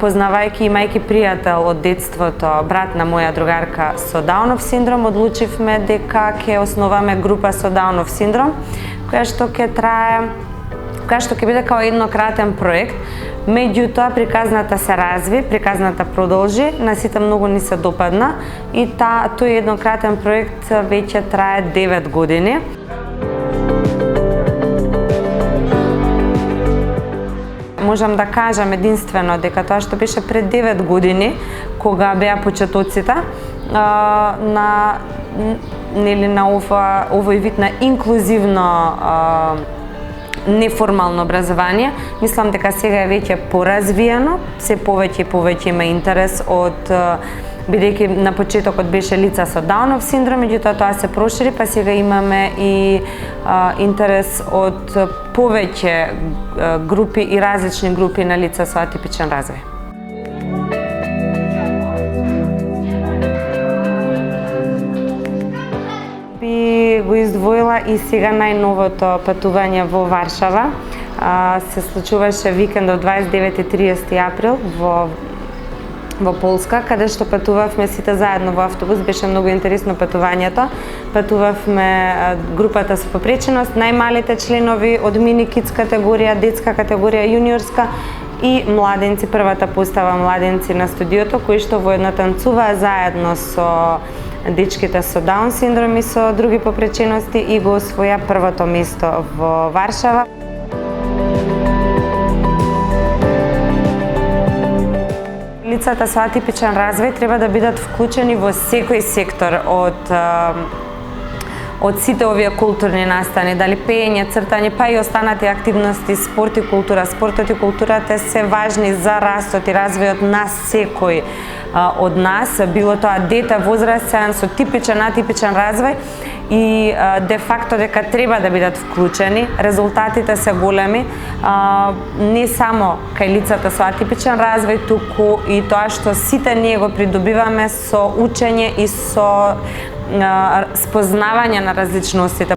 познавајќи и имајќи пријател од детството, брат на моја другарка со Даунов синдром, одлучивме дека ќе основаме група со Даунов синдром, која што ќе биде као еднократен проект. Меѓутоа, приказната се разви, приказната продолжи, на сите многу ни се допадна и тој еднократен проект веќе трае 9 години. Можам да кажам единствено дека тоа што беше пред 9 години, кога беа почетоците на овој вид на инклузивно неформално образование, мислам дека сега е веќе поразвиено, се повеќе и повеќе има интерес од бидејќи на почетокот беше лица со Даунов синдром, меѓутоа тоа се прошири, па сега имаме и интерес од повеќе групи и различни групи на лица со атипичен развој. Би го издвоила и сега најновото патување во Варшава. Се случуваше викенд од 29 и 30 април во Полска, каде што патувавме сите заедно во автобус. Беше многу интересно патувањето. Патувавме групата со попреченост, најмалите членови од мини кидс категорија, детска категорија, јуниорска и младенци, првата постава младенци на студиото, кои што воедно танцуваа заедно со дечките со Даун синдром и со други попречености и го освоја првото место во Варшава. Лицата со атипичен развој треба да бидат вклучени во секој сектор од сите овие културни настани, дали пеење, цртање, па и останати активности, спорт и култура. Спортот и културата се важни за растот и развојот на секој од нас, било тоа дете, возрастен со типичен, атипичен развој и де факто дека треба да бидат вклучени. Резултатите се големи, не само кај лицата со атипичен развој, туку и тоа што сите ние го придобиваме со учење и со спознавање на различностите.